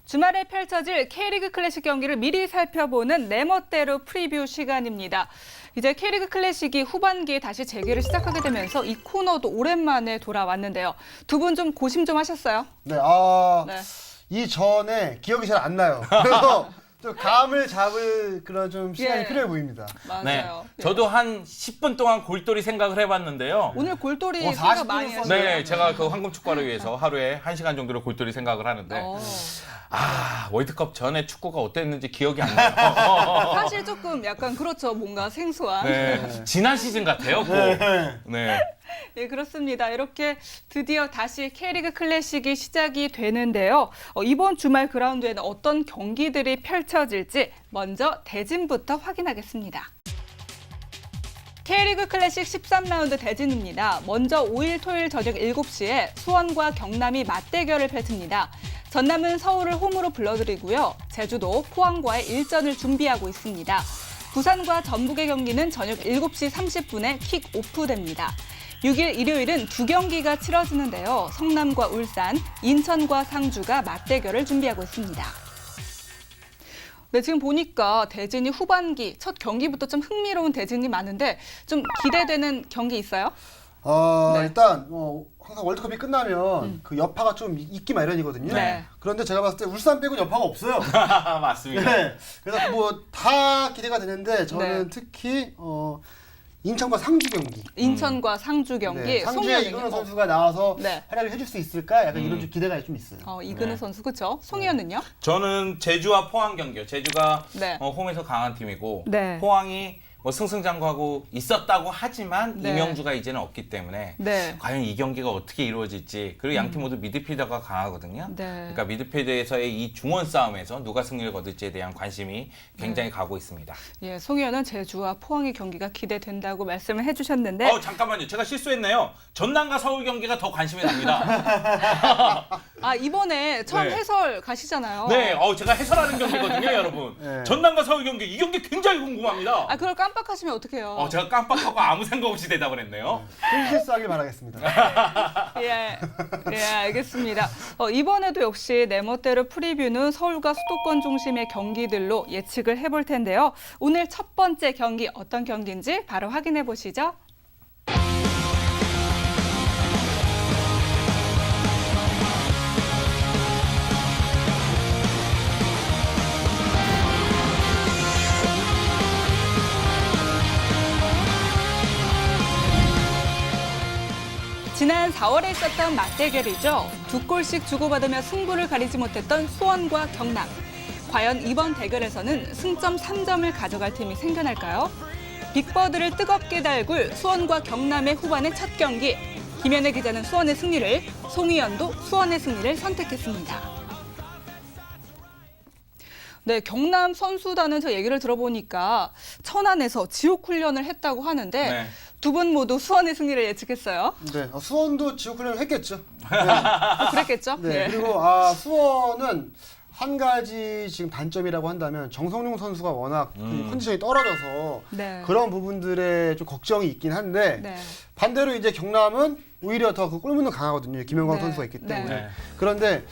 주말에 펼쳐질 K리그 클래식 경기를 미리 살펴보는 내 멋대로 프리뷰 시간입니다. 이제 K리그 클래식이 후반기에 다시 재개를 시작하게 되면서 이 코너도 오랜만에 돌아왔는데요. 두 분 좀 고심 좀 하셨어요? 네, 네. 이전에 기억이 잘 안 나요. 그래서 좀 감을 잡을 그런 좀 시간이 예. 필요해 보입니다. 맞아요. 네, 예. 저도 한 10분 동안 골똘히 생각을 해봤는데요. 오늘 골똘히 어, 생각 40 많이 분을 하시네요. 네, 제가 그 황금 축구를 위해서 하루에 1시간 정도로 골똘히 생각을 하는데 월드컵 전에 축구가 어땠는지 기억이 안 나요. 사실 조금 약간 그렇죠. 뭔가 생소한. 네, 지난 시즌 같아요. 꼭. 네. 예, 그렇습니다. 이렇게 드디어 다시 K리그 클래식이 시작이 되는데요. 이번 주말 그라운드에는 어떤 경기들이 펼쳐질지 먼저 대진부터 확인하겠습니다. K리그 클래식 13라운드 대진입니다. 먼저 5일 토요일 저녁 7시에 수원과 경남이 맞대결을 펼칩니다. 전남은 서울을 홈으로 불러들이고요. 제주도 포항과의 일전을 준비하고 있습니다. 부산과 전북의 경기는 저녁 7시 30분에 킥오프됩니다. 6일 일요일은 두 경기가 치러지는데요. 성남과 울산, 인천과 상주가 맞대결을 준비하고 있습니다. 네, 지금 보니까 대진이 후반기 첫 경기부터 좀 흥미로운 대진이 많은데 좀 기대되는 경기 있어요? 네. 일단 항상 월드컵이 끝나면 그 여파가 좀 있기 마련이거든요. 네. 그런데 제가 봤을 때 울산 빼고는 여파가 없어요. 맞습니다. 네. 그래서 뭐 다 기대가 되는데 저는 네. 특히 인천과 상주 경기. 인천과 상주 경기. 네, 상주에 송이현이- 이근호 선수가 나와서 네. 활약을 해줄 수 있을까? 약간 이런 좀 기대가 좀 있어요. 이근호 네. 선수 그렇죠? 송이현은요? 저는 제주와 포항 경기요. 제주가 네. 홈에서 강한 팀이고 네. 포항이 뭐 승승장구하고 있었다고 하지만 네. 이명주가 이제는 없기 때문에 네. 과연 이 경기가 어떻게 이루어질지 그리고 양 팀 모두 미드필더가 강하거든요. 네. 그러니까 미드필더에서의 이 중원 싸움에서 누가 승리를 거둘지에 대한 관심이 굉장히 가고 있습니다. 예, 송이현은 제주와 포항의 경기가 기대된다고 말씀을 해주셨는데 잠깐만요. 제가 실수했네요. 전남과 서울 경기가 더 관심이 납니다. 이번에 처음 네. 해설 가시잖아요. 네, 제가 해설하는 경기거든요, 여러분. 네. 전남과 서울 경기 이 경기 굉장히 궁금합니다. 그걸 깜빡하시면 어떡해요? 제가 깜빡하고 아무 생각 없이 대답을 했네요. 실수하길 바라겠습니다. 예, 알겠습니다. 이번에도 역시 내 멋대로 프리뷰는 서울과 수도권 중심의 경기들로 예측을 해볼 텐데요. 오늘 첫 번째 경기 어떤 경기인지 바로 확인해 보시죠. 지난 4월에 있었던 맞대결이죠. 두 골씩 주고받으며 승부를 가리지 못했던 수원과 경남. 과연 이번 대결에서는 승점 3점을 가져갈 팀이 생겨날까요? 빅버드를 뜨겁게 달굴 수원과 경남의 후반의 첫 경기. 김현애 기자는 수원의 승리를, 송희연도 수원의 승리를 선택했습니다. 네, 경남 선수단은 저 얘기를 들어보니까 천안에서 지옥 훈련을 했다고 하는데 네. 두 분 모두 수원의 승리를 예측했어요. 네, 수원도 지옥 훈련을 했겠죠. 그랬겠죠? 네, 예. 그리고 수원은 한 가지 지금 단점이라고 한다면 정성용 선수가 워낙 그 컨디션이 떨어져서 네. 그런 부분들에 좀 걱정이 있긴 한데 네. 반대로 이제 경남은 오히려 더 그 골문은 강하거든요. 김영광 네. 선수가 있기 때문에. 네. 그런데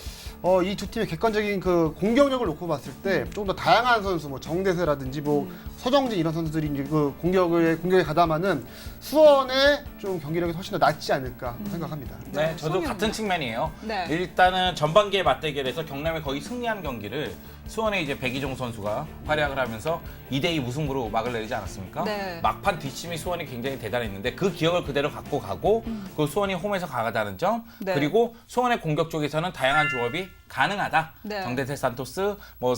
이 두 팀의 객관적인 그 공격력을 놓고 봤을 때 조금 더 다양한 선수, 뭐 정대세라든지 뭐 서정진 이런 선수들이 이제 그 공격에 가담하는 수원의 좀 경기력이 훨씬 더 낫지 않을까 생각합니다. 네, 저도 송이현. 같은 측면이에요. 네. 일단은 전반기의 맞대결에서 경남이 거의 승리한 경기를 수원의 이제 백이종 선수가 활약을 하면서 2대2 무승부로 막을 내리지 않았습니까? 네. 막판 뒷심이 수원이 굉장히 대단했는데 그 기억을 그대로 갖고 가고 그 수원이 홈에서 강하다는 점 네. 그리고 수원의 공격 쪽에서는 다양한 조합이 가능하다. 네. 정대세 산토스, 뭐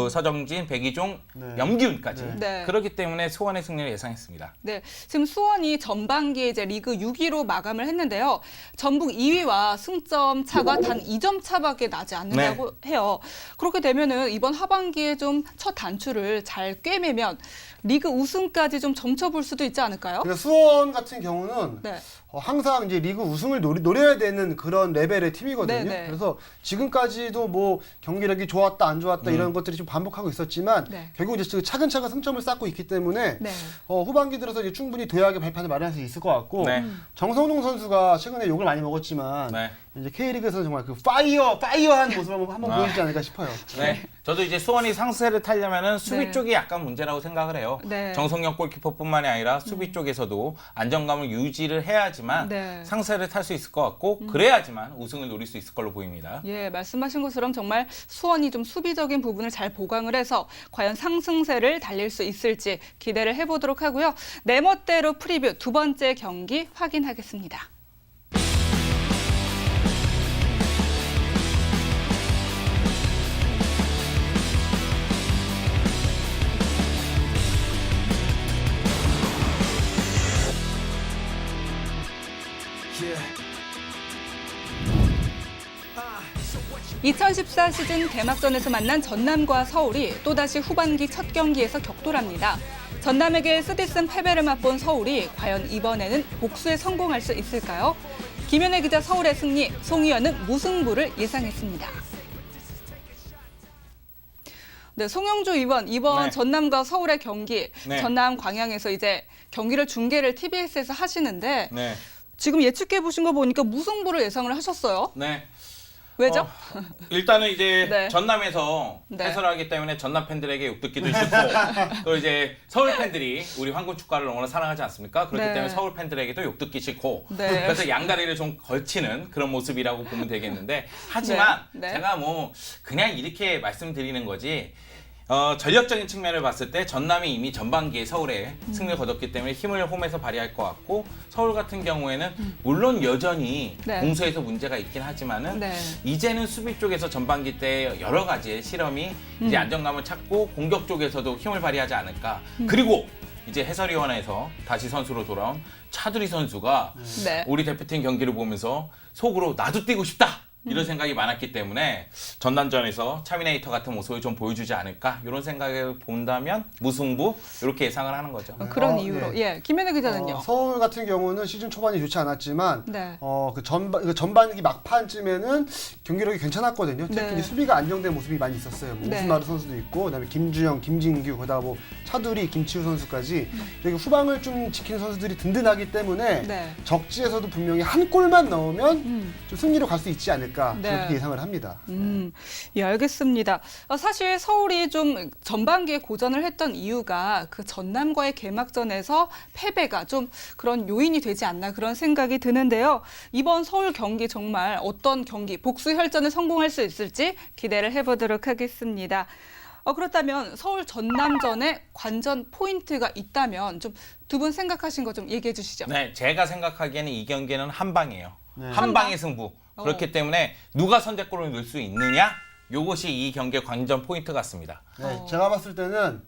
서정진, 백이종, 네. 염기훈까지. 네. 그렇기 때문에 수원의 승리를 예상했습니다. 네, 지금 수원이 전반기에 이제 리그 6위로 마감을 했는데요. 전북 2위와 승점 차가 단 2점 차밖에 나지 않는다고 해요. 그렇게 되면은 이번 하반기에 좀 첫 단추를 잘 꿰매면 리그 우승까지 좀 점쳐볼 수도 있지 않을까요? 그러니까 수원 같은 경우는 네. 항상 이제 리그 우승을 노려야 되는 그런 레벨의 팀이거든요. 네네. 그래서 지금까지도 뭐 경기력이 좋았다 안 좋았다 이런 것들이 좀 반복하고 있었지만 네. 결국 이제 차근차근 승점을 쌓고 있기 때문에 네. 후반기 들어서 이제 충분히 도약의 발판을 마련할 수 있을 것 같고 네. 정성용 선수가 최근에 욕을 많이 먹었지만 네. 이제 K리그에서는 정말 그 파이어한 모습을 한번 보여주지 않을까 싶어요. 네. 저도 이제 수원이 상세를 타려면은 수비 네. 쪽이 약간 문제라고 생각을 해요. 네. 정성영 골키퍼뿐만이 아니라 수비 쪽에서도 안정감을 유지를 해야지만 네. 상세를 탈 수 있을 것 같고 그래야지만 우승을 노릴 수 있을 걸로 보입니다. 예, 말씀하신 것처럼 정말 수원이 좀 수비적인 부분을 잘 보강을 해서 과연 상승세를 달릴 수 있을지 기대를 해보도록 하고요. 내 멋대로 프리뷰 두 번째 경기 확인하겠습니다. Yeah. 2014 시즌 개막전에서 만난 전남과 서울이 또다시 후반기 첫 경기에서 격돌합니다. 전남에게 쓰디쓴 패배를 맛본 서울이 과연 이번에는 복수에 성공할 수 있을까요? 김현애 기자 서울의 승리, 송희연은 무승부를 예상했습니다. 네, 송영주 의원, 이번 네. 전남과 서울의 경기, 네. 전남 광양에서 이제 경기를 중계를 TBS에서 하시는데 네. 지금 예측해 보신 거 보니까 무승부를 예상을 하셨어요. 네. 왜죠? 일단은 이제 네. 전남에서 네. 해설을 하기 때문에 전남 팬들에게 욕듣기도 싫고 또 이제 서울 팬들이 우리 황금 축구를 너무나 사랑하지 않습니까? 그렇기 네. 때문에 서울 팬들에게도 욕듣기 싫고 네. 그래서 양다리를 좀 걸치는 그런 모습이라고 보면 되겠는데 하지만 네. 네. 제가 뭐 그냥 이렇게 말씀드리는 거지 전력적인 측면을 봤을 때 전남이 이미 전반기에 서울에 승리를 거뒀기 때문에 힘을 홈에서 발휘할 것 같고 서울 같은 경우에는 물론 여전히 네. 공수에서 문제가 있긴 하지만은 네. 이제는 수비 쪽에서 전반기 때 여러 가지의 실험이 이제 안정감을 찾고 공격 쪽에서도 힘을 발휘하지 않을까. 그리고 이제 해설위원회에서 다시 선수로 돌아온 차두리 선수가 네. 우리 대표팀 경기를 보면서 속으로 나도 뛰고 싶다. 이런 생각이 많았기 때문에 전남전에서 차미네이터 같은 모습을 좀 보여주지 않을까 이런 생각을 본다면 무승부 이렇게 예상을 하는 거죠. 그런 네. 이유로. 예, 김현애 기자는요. 서울 같은 경우는 시즌 초반이 좋지 않았지만 네. 그 전반기 막판쯤에는 경기력이 괜찮았거든요. 특히 네. 수비가 안정된 모습이 많이 있었어요. 뭐 네. 오스마르 선수도 있고, 그다음에 김주영, 김진규, 거기다가 뭐 차두리, 김치우 선수까지 이렇게 후방을 좀 지키는 선수들이 든든하기 때문에 네. 적지에서도 분명히 한 골만 넣으면 좀 승리로 갈 수 있지 않을까 네. 그렇게 예상을 합니다. 예, 알겠습니다. 사실 서울이 좀 전반기에 고전을 했던 이유가 그 전남과의 개막전에서 패배가 좀 그런 요인이 되지 않나 그런 생각이 드는데요. 이번 서울 경기 정말 어떤 경기, 복수 혈전을 성공할 수 있을지 기대를 해보도록 하겠습니다. 그렇다면 서울 전남전에 관전 포인트가 있다면 좀 두 분 생각하신 거 좀 얘기해 주시죠. 네, 제가 생각하기에는 이 경기는 한 방이에요. 네. 한 방의 승부. 그렇기 어. 때문에 누가 선제골을 넣을 수 있느냐? 요것이 이 경기의 관전 포인트 같습니다. 네, 제가 봤을 때는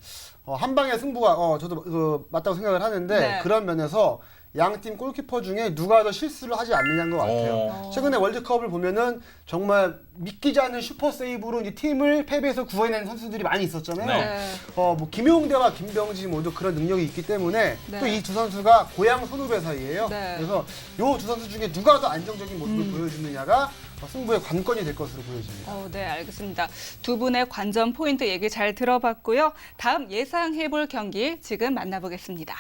한 방의 승부가 저도 맞다고 생각을 하는데 네. 그런 면에서 양팀 골키퍼 중에 누가 더 실수를 하지 않느냐인 것 같아요. 최근에 월드컵을 보면은 정말 믿기지 않는 슈퍼 세이브로 이 팀을 패배에서 구해낸 선수들이 많이 있었잖아요. 네. 뭐 김용대와 김병지 모두 그런 능력이 있기 때문에 네. 또 이 두 선수가 고향 선후배 사이예요. 네. 그래서 이 두 선수 중에 누가 더 안정적인 모습을 보여주느냐가 승부의 관건이 될 것으로 보여집니다. 네, 알겠습니다. 두 분의 관전 포인트 얘기 잘 들어봤고요. 다음 예상해볼 경기 지금 만나보겠습니다.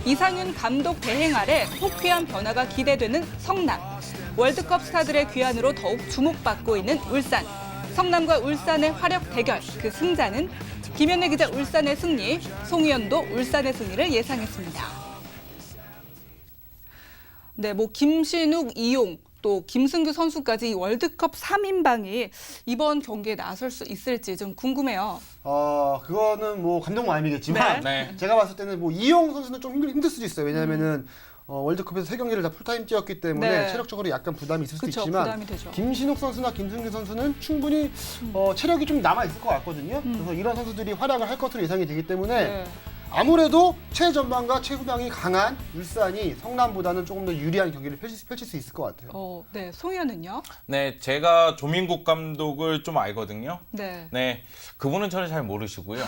이상윤 감독 대행 아래 호쾌한 변화가 기대되는 성남. 월드컵 스타들의 귀환으로 더욱 주목받고 있는 울산. 성남과 울산의 화력 대결, 그 승자는 김현애 기자 울산의 승리, 송희연도 울산의 승리를 예상했습니다. 네, 뭐 김신욱, 이용, 또 김승규 선수까지 이 월드컵 3인방이 이번 경기에 나설 수 있을지 좀 궁금해요. 그거는 뭐 감독 마음이겠지만 네. 제가 봤을 때는 뭐 이용 선수는 좀 힘들 수도 있어요. 왜냐하면은 월드컵에서 3경기를 다 풀타임 뛰었기 때문에 네. 체력적으로 약간 부담이 있을 수도 그쵸, 있지만 부담이 되죠. 김신욱 선수나 김승규 선수는 충분히 체력이 좀 남아 있을 것 같거든요. 그래서 이런 선수들이 활약을 할 것으로 예상이 되기 때문에 네. 아무래도 최전방과 최후방이 강한 울산이 성남보다는 조금 더 유리한 경기를 펼칠 수 있을 것 같아요. 네, 송이현은요? 네, 제가 조민국 감독을 좀 알거든요. 네. 네, 그분은 저를 잘 모르시고요.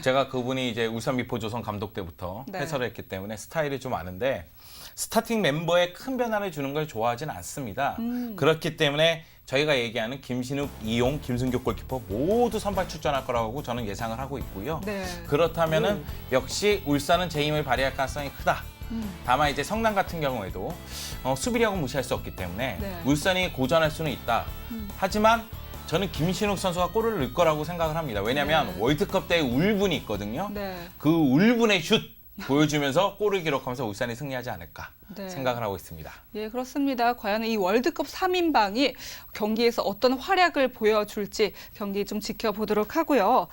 제가 그분이 이제 울산 미포조선 감독 때부터 네. 해설을 했기 때문에 스타일이 좀 아는데 스타팅 멤버에 큰 변화를 주는 걸 좋아하진 않습니다. 그렇기 때문에 저희가 얘기하는 김신욱, 이용, 김승교 골키퍼 모두 선발 출전할 거라고 저는 예상을 하고 있고요. 네. 그렇다면은 역시 울산은 제 힘을 발휘할 가능성이 크다. 다만 이제 성남 같은 경우에도 수비력은 무시할 수 없기 때문에 네. 울산이 고전할 수는 있다. 하지만 저는 김신욱 선수가 골을 넣을 거라고 생각을 합니다. 왜냐하면 네. 월드컵 때 울분이 있거든요. 네. 그 울분의 슛 보여주면서 골을 기록하면서 울산이 승리하지 않을까 네. 생각을 하고 있습니다. 예, 그렇습니다. 과연 이 월드컵 3인방이 경기에서 어떤 활약을 보여줄지 경기 좀 지켜보도록 하고요.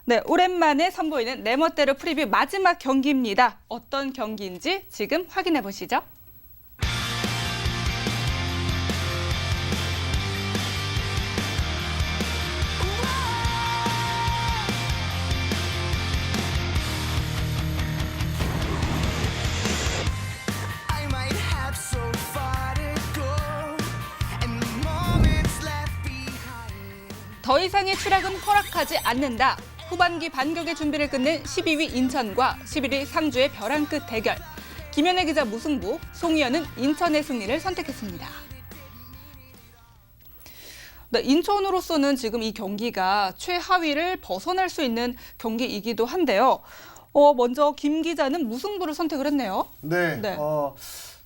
네, 오랜만에 선보이는 내 멋대로 프리뷰 마지막 경기입니다. 어떤 경기인지 지금 확인해 보시죠. I might have so far to go, and the moments left behind. 더 이상의 추락은 허락하지 않는다. 후반기 반격의 준비를 끝낸 12위 인천과 11위 상주의 벼랑 끝 대결. 김현애 기자 무승부, 송희연은 인천의 승리를 선택했습니다. 네, 인천으로서는 지금 이 경기가 최하위를 벗어날 수 있는 경기이기도 한데요. 먼저 김 기자는 무승부를 선택을 했네요. 네. 네.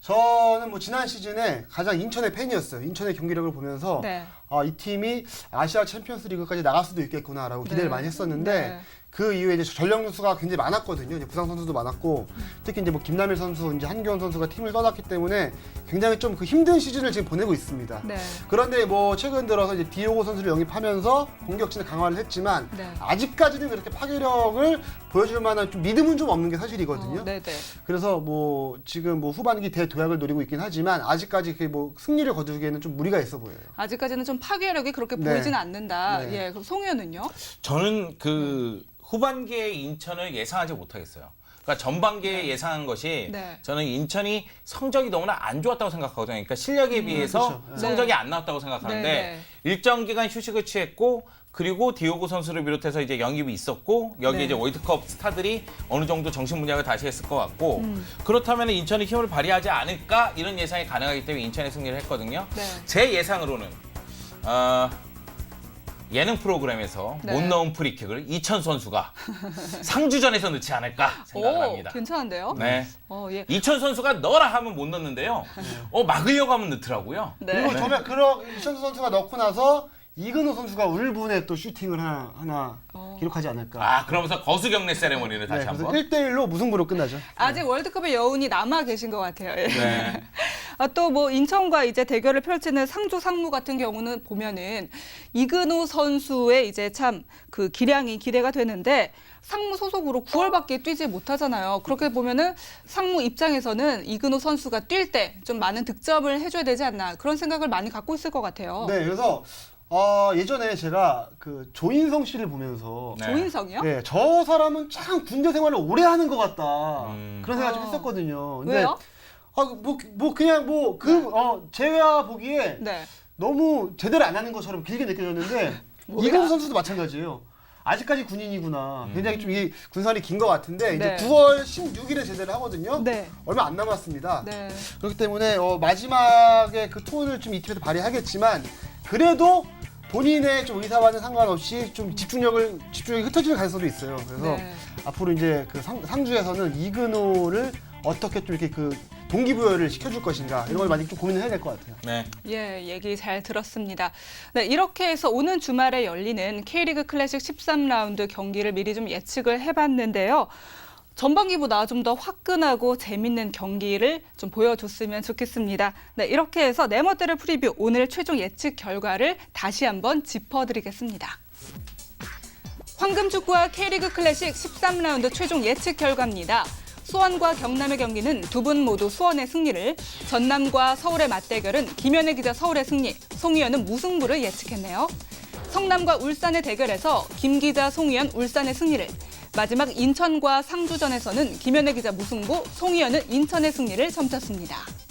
저는 뭐 지난 시즌에 가장 인천의 팬이었어요. 인천의 경기력을 보면서 네. 이 팀이 아시아 챔피언스 리그까지 나갈 수도 있겠구나라고 기대를 네. 많이 했었는데 네. 그 이후에 이제 전력 누수가 굉장히 많았거든요. 이제 부상 선수도 많았고 특히 이제 뭐 김남일 선수, 이제 한교원 선수가 팀을 떠났기 때문에 굉장히 좀 그 힘든 시즌을 지금 보내고 있습니다. 네. 그런데 뭐 최근 들어서 이제 디오고 선수를 영입하면서 공격진을 강화를 했지만 네. 아직까지는 그렇게 파괴력을 보여줄 만한 좀 믿음은 좀 없는 게 사실이거든요. 네네. 그래서 뭐 지금 뭐 후반기 대도약을 노리고 있긴 하지만 아직까지 그 뭐 승리를 거두기에는 좀 무리가 있어 보여요. 아직까지는 좀 파괴력이 그렇게 네. 보이지는 않는다. 네. 예, 그럼 송희연은요? 저는 그 후반기에 인천을 예상하지 못하겠어요. 그러니까 전반기에 예상한 것이 네. 저는 인천이 성적이 너무나 안 좋았다고 생각하거든요. 그러니까 실력에 비해서 그렇죠. 성적이 네. 안 나왔다고 생각하는데 네, 네. 일정 기간 휴식을 취했고 그리고 디오고 선수를 비롯해서 이제 영입이 있었고 여기 네. 이제 월드컵 스타들이 어느 정도 정신 문약을 다시 했을 것 같고 그렇다면 인천이 힘을 발휘하지 않을까 이런 예상이 가능하기 때문에 인천의 승리를 했거든요. 네. 제 예상으로는 예능 프로그램에서 네. 못 넣은 프리킥을 이천 선수가 상주전에서 넣지 않을까 생각을 합니다. 괜찮은데요? 네. 예. 이천 선수가 넣어라 하면 못 넣는데요. 막으려고 하면 넣더라고요. 네. 그리고 정말 이천수 선수가 넣고 나서 이근호 선수가 울분에 또 슈팅을 하나 기록하지 않을까. 그러면서 거수 경례 세레머니를 다시 네, 그래서 한번. 1대1로 무승부로 끝나죠. 아직 월드컵의 여운이 남아 계신 것 같아요. 예. 네. 또 뭐 인천과 이제 대결을 펼치는 상주 상무 같은 경우는 보면은 이근호 선수의 이제 참 그 기량이 기대가 되는데 상무 소속으로 9월밖에 뛰지 못하잖아요. 그렇게 보면은 상무 입장에서는 이근호 선수가 뛸 때 좀 많은 득점을 해줘야 되지 않나 그런 생각을 많이 갖고 있을 것 같아요. 네, 그래서 예전에 제가 그 조인성 씨를 보면서 네. 조인성이요? 네, 저 사람은 참 군대 생활을 오래 하는 것 같다. 그런 생각 좀 아. 했었거든요. 근데 왜요? 제가 보기에 네. 너무 제대로 안 하는 것처럼 길게 느껴졌는데 뭐야? 이근호 선수도 마찬가지예요. 아직까지 군인이구나. 굉장히 좀 이 군살이 긴 것 같은데 네. 이제 9월 16일에 제대를 하거든요. 네. 얼마 안 남았습니다. 네. 그렇기 때문에 마지막에 그 톤을 좀 이 팀에서 발휘하겠지만 그래도 본인의 좀 의사와는 상관없이 좀 집중력이 흩어지는 가능성도 있어요. 그래서 네. 앞으로 이제 그 상주에서는 이근호를 어떻게 좀 이렇게 그 동기부여를 시켜줄 것인가 이런 걸 많이 좀 고민을 해야 될 것 같아요. 네. 예, 얘기 잘 들었습니다. 네, 이렇게 해서 오는 주말에 열리는 K리그 클래식 13라운드 경기를 미리 좀 예측을 해봤는데요. 전반기보다 좀 더 화끈하고 재밌는 경기를 좀 보여줬으면 좋겠습니다. 네, 이렇게 해서 내 멋대로 프리뷰 오늘 최종 예측 결과를 다시 한번 짚어드리겠습니다. 황금축구와 K리그 클래식 13라운드 최종 예측 결과입니다. 수원과 경남의 경기는 두 분 모두 수원의 승리를, 전남과 서울의 맞대결은 김현애 기자 서울의 승리, 송희연은 무승부를 예측했네요. 성남과 울산의 대결에서 김 기자 송희연 울산의 승리를, 마지막 인천과 상주전에서는 김현애 기자 무승부, 송희연은 인천의 승리를 점쳤습니다.